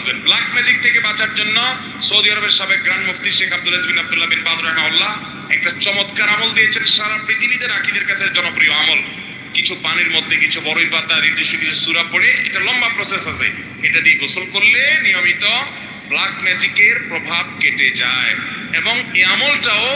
বুঝেন। Black magic থেকে বাঁচার জন্য সৌদি আরবের সাবেক গ্র্যান্ড মুফতি শেখ আব্দুল আজিজ বিন আব্দুল্লাহ বিন বাজ রাহিমাহুল্লাহ একটা চমৎকার আমল দিয়েছেন, সারা পৃথিবীতে রাকিদের কাছে জনপ্রিয় আমল। কিছু পানির মধ্যে কিছু বড়ই পাতা, নির্দিষ্ট কিছু সূরা পড়ে, এটা লম্বা প্রসেস আছে, এটা দিয়ে গোসল করলে নিয়মিত ব্ল্যাক ম্যাজিকের প্রভাব কেটে যায়। এবং এই আমলটাও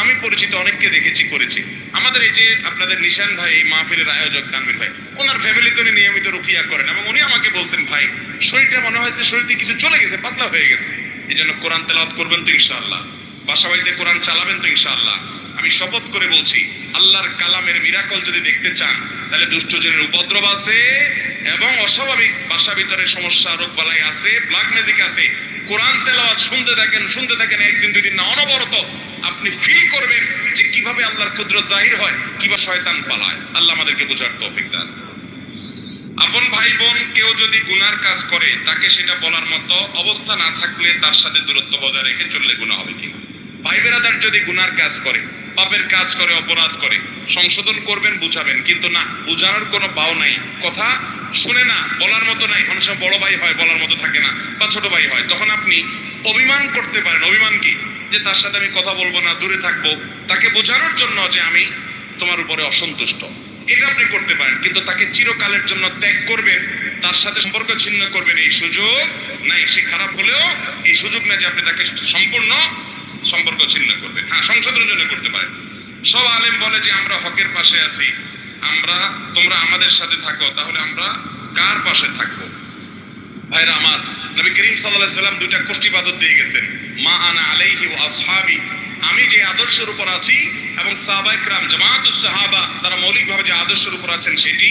আমি পরিচিত অনেককে দেখেছি, করেছি। আমাদের এই যে আপনাদের নিশান ভাই, এই মাহফিলের আয়োজক তানভীর ভাই, ওনার ফ্যামিলিতে উনি নিয়মিত রুকিয়া করেন এবং উনি আমাকে বলছেন, ভাই শরীরটা মনে হয়েছে শরীর থেকে কিছু চলে গেছে, পাতলা হয়ে গেছে। এই জন্য কোরআন তেলাওয়াত করবেন তো ইনশাআল্লাহ, বাসা বাড়িতে কোরআন চালাবেন তো ইনশাআল্লাহ। আমি শপথ করে বলছি, আল্লাহর কালামের মিরাকল যদি দেখতে চান, তাহলে দুষ্টজনের উপদ্রব আছে এবং অস্বাভাবিক বাসা ভিতরে সমস্যা, রোগ বালাই আছে, ব্ল্যাক ম্যাজিক আছে। কোরআন তেলাওয়াত শুনতে থাকেন, একদিন দুই দিন না, অনবরত আপনি ফিল করবেন যে কিভাবে আল্লাহর কুদরত জাহির হয়, কিভাবে শয়তান পালায়। আল্লাহ আমাদেরকে বোঝার তৌফিক দান। আপন ভাই বোন কেউ যদি গুনার কাজ করে, তাকে সেটা বলার মতো অবস্থা না থাকলে তার সাথে দূরত্ব বজায় রেখে চললে গুনাহ হবে কি? ভাই বেরাদার যদি গুনার কাজ করে, পাপের কাজ করে, অপরাধ করে, সংশোধন করবেন, বুঝাবেন, কিন্তু না, বুঝানোর কোনো বাও নাই, কথা শুনে না, বলার মতো নাই। অনেক সময় বড় ভাই হয়, বলার মতো থাকে না, বা ছোট ভাই হয়, তখন আপনি অভিমান করতে পারেন। অভিমান কি? যে তার সাথে আমি কথা বলবো না, দূরে থাকবো, তাকে বোঝানোর জন্য যে আমি তোমার উপরে অসন্তুষ্ট, এটা আপনি করতে পারেন। কিন্তু তাকে চিরকালের জন্য ত্যাগ করবেন, তার সাথে সম্পর্ক ছিন্ন করবেন, এই সুযোগ নাই। সে খারাপ হলেও এই সুযোগ নাই যে আপনি তাকে সম্পূর্ণ সম্পর্ক ছিন্ন করবেন। হ্যাঁ, সংশোধনের জন্য করতে পারেন। সব আলেম বলে যে আমরা হকের পাশে আছি, তোমরা আমাদের সাথে থাকো, তাহলে আমরা কার পাশে থাকবো? ভাইরা আমার, নবী করিম সাল্লাল্লাহু আলাইহি সাল্লাম দুইটা কোষ্ঠীপাতর দিয়ে গেছেন, মা আনা আলাইহি ওয়া আসহাবি, আমি যে আদর্শের উপর আছি এবং সাহাবায়ে কেরাম জামাতুস সাহাবা তারা মৌলিকভাবে যে আদর্শের উপর আছেন সেটি,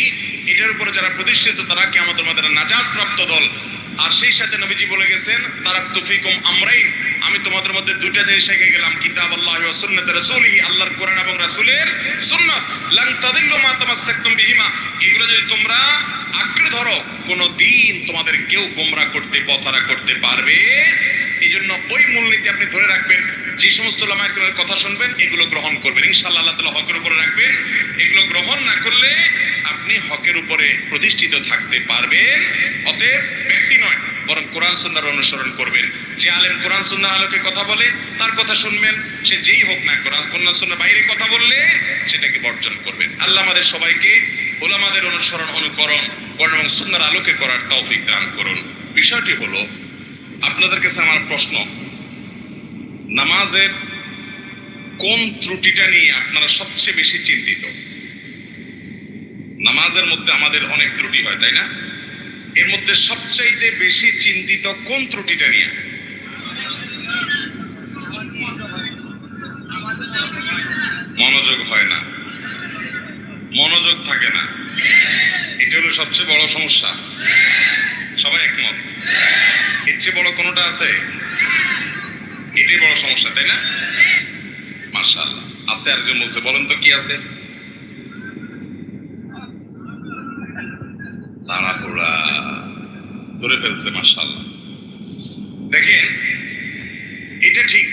এটার উপরে যারা প্রতিষ্ঠিত তারা কিয়ামতের ময়দানে নাজাত প্রাপ্ত দল। আর সেই সাথে নবীজি বলে গেছেন, তারাকতু ফিকুম আমরাইন, আমি তোমাদের মধ্যে দুইটা জিনিস রেখে গেলাম, কিতাবাল্লাহি ওয়া সুন্নাত রাসূলিহি, আল্লাহর কোরআন এবং রাসূলের সুন্নাত, লান তাদিল্লু মা তামাসসাকতুম বিহিমা, এগুলো যদি তোমরা আঁকড়ে ধরো, কোনদিন তোমাদের কেউ গোমরাহ করতে, পথহারা করতে পারবে। এই জন্য ওই মূলনীতি আপনি ধরে রাখবেন। যে সমস্ত উলামায়ে কেরামের কথা শুনবেন, এগুলো গ্রহণ করবেন, ইনশাআল্লাহ আল্লাহ তাআলা হকের উপরে রাখবেন। এগুলো গ্রহণ না করলে আপনি হকের উপরে প্রতিষ্ঠিত থাকতে পারবেন। অতএব ব্যক্তি নয়, বরং কোরআন সুন্নাহর অনুসরণ করবেন। যে আলেম কোরআন সুন্নাহর আলোকে কথা বলে তার কথা শুনবেন, সে যেই হোক না, কোরআন সুন্নাহর বাইরে কথা বললে সেটাকে বর্জন করবেন। আল্লাহ আমাদের সবাইকে উলামাদের অনুসরণ, অনুকরণ, কোরআন এবং সুন্নাহর আলোকে করার তৌফিক দান করুন। বিষয়টি হলো, আপনাদের কাছে আমার প্রশ্ন, নামাজের কোন ত্রুটিটা নিয়ে আপনারা সবচেয়ে বেশি চিন্তিত? নামাজের মধ্যে আমাদের অনেক ত্রুটি হয়, তাই না? এর মধ্যে সবচাইতে বেশি চিন্তিত কোন ত্রুটিটা নিয়ে? মনোযোগ হয় না, মনোযোগ থাকে না, এটা হলো সবচেয়ে বড় সমস্যা। সবাই একমত? এর চেয়ে বড় কোনটা আছে? এটাই বড় সমস্যা, তাই না? মাশাআল্লাহ, আছে। আরেকজন বলছে, বলেন তো কি আছে? তাড়াহুড়া ধরে ফেলছে, মাশাআল্লাহ। দেখেন, এটা ঠিক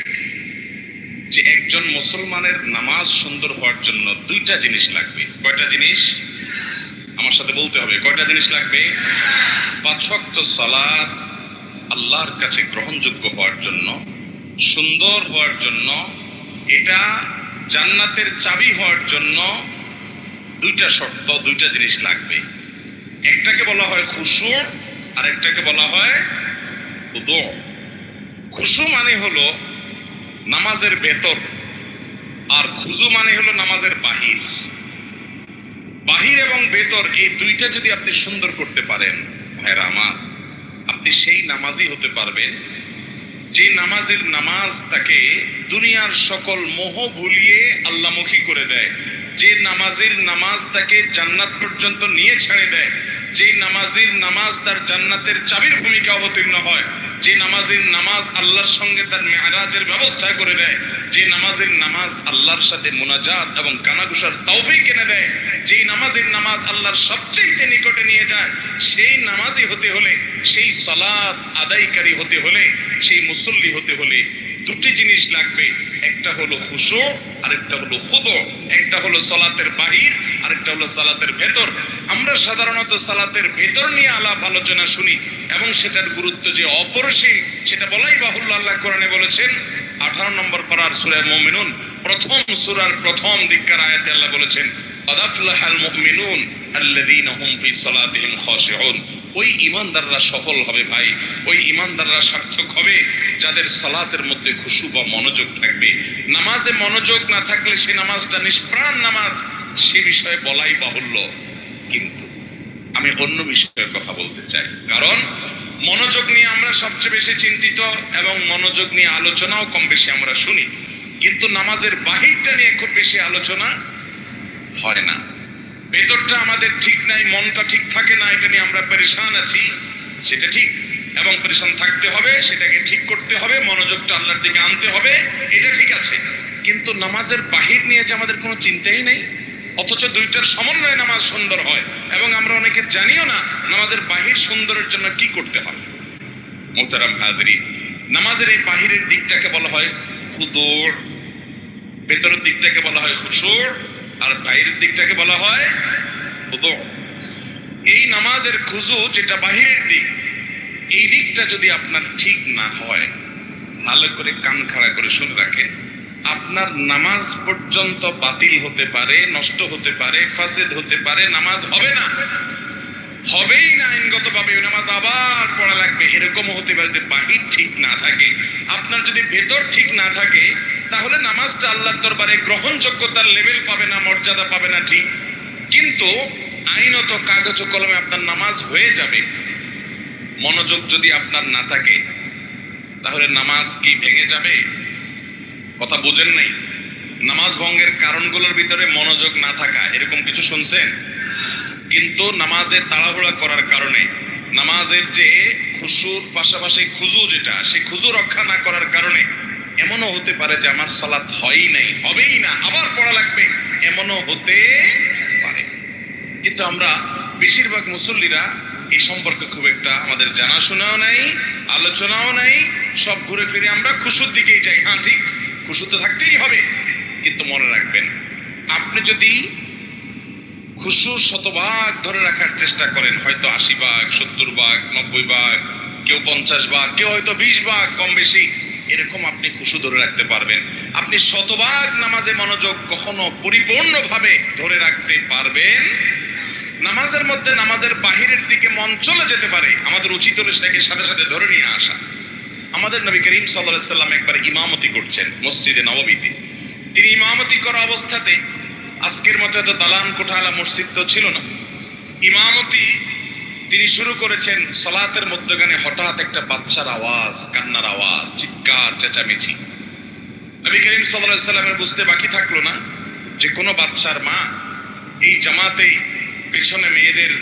যে একজন মুসলমানের নামাজ সুন্দর হওয়ার জন্য দুইটা জিনিস লাগবে। কয়টা জিনিস? আমার সাথে বলতে হবে, কয়টা জিনিস লাগবে? 5 ওয়াক্ত সালাত আল্লাহর কাছে গ্রহণযোগ্য হওয়ার জন্য, সুন্দর হওয়ার জন্য, এটা জান্নাতের চাবি হওয়ার জন্য দুইটা শর্ত, দুইটা জিনিস লাগবে। একটাকে বলা হয় খুশু, আর একটাকে বলা হয় খুদু। খুশু মানে হলো নামাজের ভেতর, আর খুজু মানে হলো নামাজের বাহির। বাহির এবং ভেতর এই দুইটা যদি আপনি সুন্দর করতে পারেন, ভাইরা আমার, আপনি সেই নামাজই হতে পারবেন যে নামাজের নামাজ তাকে দুনিয়ার সকল মোহ ভুলিয়ে আল্লাহমুখী করে দেয়, যে নামাজের নামাজ তাকে জান্নাত পর্যন্ত নিয়ে ছেড়ে দেয়, যে নামাজের নামাজ তার জান্নাতের চাবির ভূমিকা অবতীর্ণ হয়, যে নামাজের নামাজ আল্লাহর সঙ্গে তার মেরাজের ব্যবস্থা করে দেয়, যে নামাজের নামাজ আল্লাহর সাথে মুনাজাত এবং কানাঘুষার তৌফিক এনে দেয়, যে নামাজের নামাজ আল্লাহর সবচেয়ে নিকটে নিয়ে যায়, সেই নামাজি হতে হলে, সেই সালাত আদায়কারী হতে হলে, সেই মুসল্লি হতে হলে দুটি জিনিস লাগবে। একটা হলো খুশু, আরেকটা হলো খুদু। একটা হলো সালাতের বাহির, আরেকটা হলো সালাতের ভেতর। আমরা সাধারণত সালাতের ভেতর নিয়ে আলাপ আলোচনা শুনি এবং সেটার গুরুত্ব যে অপরিসীম সেটা বলাই বাহুল্য। আল্লাহ কোরআনে বলেছেন 18 নম্বর পারার সূরা মুমিনুন প্রথম সূরার প্রথম দিককার আয়াতে আল্লাহ বলেছেন قد أفلح المؤمنون الذين هم في صلاتهم خاشعون। ওই ঈমানদাররা সফল হবে ভাই, ওই ঈমানদাররা সার্থক হবে যাদের সালাতের মধ্যে খুশু বা মনোযোগ থাকবে। নামাজে মনোযোগ না থাকলে সে নামাজটা নিষ্প্রাণ নামাজ, সে বিষয়ে বলাই বাহুল্য। কিন্তু আমি অন্য বিষয়ের কথা বলতে চাই, কারণ মনোযোগ নিয়ে আমরা সবচেয়ে বেশি চিন্তিত এবং মনোযোগ নিয়ে আলোচনাও কম বেশি আমরা শুনি, কিন্তু নামাজের বাহিরটা নিয়ে খুব বেশি আলোচনা হয় না। ভেতরটা আমাদের ঠিক নাই, মনটা ঠিক থাকে না, এটা নিয়ে আমরা পেরেশান আছি, সেটা ঠিক, এবং পেরেশান থাকতে হবে, সেটাকে ঠিক করতে হবে, মনোযোগটা আল্লাহর দিকে আনতে হবে, এটা ঠিক আছে। কিন্তু নামাজের বাহির নিয়ে যে আমাদের কোনো চিন্তাই নেই, অথচ দুইটার সমন্বয়ে নামাজ সুন্দর হয় এবং আমরা অনেকে জানিও না নামাজের বাহির সুন্দরের জন্য কি করতে হয়। মোহতারাম হাজরিন, নামাজের এই বাহিরের দিকটাকে বলা হয় খুদুর, ভেতরের দিকটাকে বলা হয় খুশুর, আর বাহিরের দিকটাকে বলা হয় খুদু। এই নামাজের খুজু যেটা বাহিরের দিক, এই দিকটা যদি আপনার ঠিক না হয়, ভালো করে কান খাড়া করে শুনে রাখেন, আপনার নামাজ পর্যন্ত বাতিল হতে পারে, নষ্ট হতে পারে, ফাসেদ হতে পারে, নামাজ হবে না, হবেই না আইনগতভাবে, ওই নামাজ আবার পড়া লাগবে। এরকমও হতে পারে যে বাহির ঠিক না থাকে। আপনার যদি ভেতর ঠিক না থাকে তাহলে নামাজটা আল্লাহর দরবারে গ্রহণযোগ্যতার লেভেল পাবে না, মর্যাদা পাবে না, ঠিক, কিন্তু আইনত কাগজ ও কলমে আপনার নামাজ হয়ে যাবে। মনোযোগ যদি আপনার না থাকে তাহলে নামাজ কি ভেঙে যাবে? কথা বুঝেন নাই? নামাজ ভঙ্গের কারণগুলোর ভিতরে মনোযোগ না থাকা, এরকম কিছু শুনছেন? কিন্তু নামাজে তাড়াহুড়া করার কারণে, নামাজের যে খুশুর পাশাপাশি খুজু যেটা, সেই খুজু রক্ষা না করার কারণে এমনও হতে পারে যে আমার সালাত হয়ই নাই, হবেই না, আবার পড়া লাগবে, এমনও হতে পারে। কিন্তু আমরা বেশিরভাগ মুসল্লিরা এই সম্পর্কে খুব একটা আমাদের জানাশোনাও নাই, আলোচনাও নাই, সব ঘুরে ফিরে আমরা খুশুর দিকেই যাই। হ্যাঁ ঠিক, খুশু তো থাকতেই হবে, কিন্তু মনে রাখবেন, আপনি যদি খুশু 100 ভাগ ধরে রাখার চেষ্টা করেন, হয়তো 80 ভাগ, 70 ভাগ, 90 ভাগ, কেউ 50 ভাগ, কেউ হয়তো 20 ভাগ, কম বেশি এরকম আপনি খুশু ধরে রাখতে পারবেন। আপনি 100 ভাগ নামাজে মনোযোগ কখনো পরিপূর্ণভাবে ধরে রাখতে পারবেন। নামাজের মধ্যে নামাজের বাহিরের দিকে মন চলে যেতে পারে, আমাদের উচিত হলো সেটাকে সাথে সাথে ধরে নিয়ে আসা। আমাদের নবী করিম সাল্লাল্লাহু আলাইহি সাল্লাম একবার ইমামতি করছেন মসজিদে নববীতে। তিনি ইমামতি করা অবস্থাতে, আজকের মতো এত দালান কোঠালা মসজিদ তো ছিল না, ইমামতি তিনি শুরু করেছেন। সালাতের মধ্যখানে হঠাৎ একটা বাচ্চার আওয়াজ, কান্নার আওয়াজ, চিৎকার চেঁচামেচি। নবী করিম সাল্লাল্লাহু আলাইহি সাল্লামের বুঝতে বাকি থাকলো না যে কোনো বাচ্চার মা এই জামাতে পেছনে মেয়েদের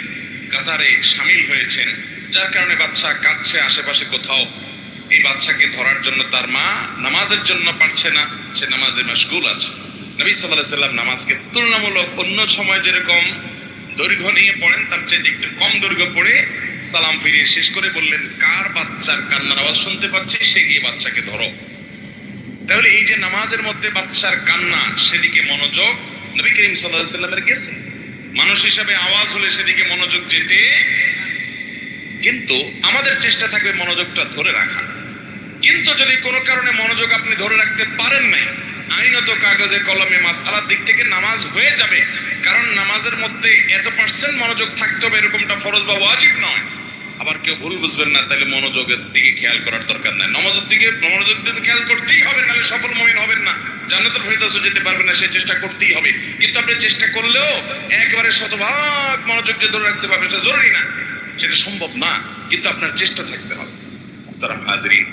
কাতারে শামিল হয়েছেন, যার কারণে বাচ্চা কাঁদছে আশেপাশে কোথাও। এই বাচ্চাকে ধরার জন্য তার মা নামাজের জন্য পারছে না, সে নামাজে মাশগুল আছে। নবী সাল্লাল্লাহু আলাইহি সাল্লাম নামাজকে তুলনামূলক অন্য সময় যেরকম দৈর্ঘ্য নিয়ে পড়েন তার চেয়ে একটু কম দৈর্ঘ্য পড়ে সালাম ফিরিয়ে শেষ করে বললেন, কার বাচ্চার কান্নার আওয়াজ শুনতে পাচ্ছি, সে গিয়ে বাচ্চাকে ধরো। তাহলে এই যে নামাজের মধ্যে বাচ্চার কান্না, সেদিকে মনোযোগ নবী করিম সাল্লাল্লাহু আলাইহি সাল্লামের গেছে। মানুষ হিসাবে আওয়াজ হলে সেদিকে মনোযোগ যেতে, কিন্তু আমাদের চেষ্টা থাকবে মনোযোগটা ধরে রাখা। কিন্তু যদি কোনো কারণে মনোযোগ আপনি ধরে রাখতে পারেন নাই, আইনত কাগজে কলমে মাসআলার দিক থেকে নামাজ হয়ে যাবে, কারণ নামাজের মধ্যে এত % মনোযোগ থাকতে হবে এরকমটা ফরজ বা ওয়াজিব নয়। আবার কেউ ভুল বুঝবেন না, তাহলে মনোযোগের দিকে খেয়াল করার দরকার নাই। মনোযোগ দিকে খেয়াল করতেই হবে, নাহলে সফল মুমিন হবেন না, জান্নাতুল ফেরদাউসে যেতে পারবেন না, সেই চেষ্টা করতেই হবে। কিন্তু আপনি চেষ্টা করলেও একেবারে 100% মনোযোগ যে ধরে রাখতে পারবেন সেটা জরুরি না, সেটা সম্ভব না, কিন্তু আপনার চেষ্টা থাকতে হবে। মুহতারাম হাজিরিন,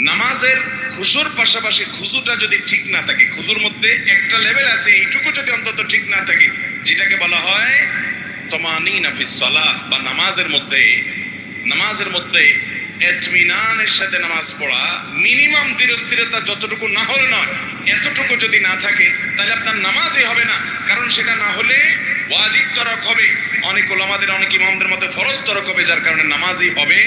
নামাজের খুশুর পাশাপাশি খুজুটা যদি ঠিক না থাকে, খুজুর মধ্যে একটা লেভেল আছে, এইটুকু যদি অন্তত ঠিক না থাকে, যেটাকে বলা হয় তমানিনা ফিস সালাহ, বা নামাজের মধ্যে ইতমিনানের সাথে নামাজ পড়া, মিনিমাম ধীরস্থিরতা যতটুকু না হলে নয়, এতটুকু যদি না থাকে তাহলে আপনার নামাজই হবে না। কারণ সেটা না হলে ওয়াজিব তরক হবে, অনেক উলামাদের, অনেক ইমামদের মধ্যে ফরজ তরক হবে, যার কারণে নামাজই হবে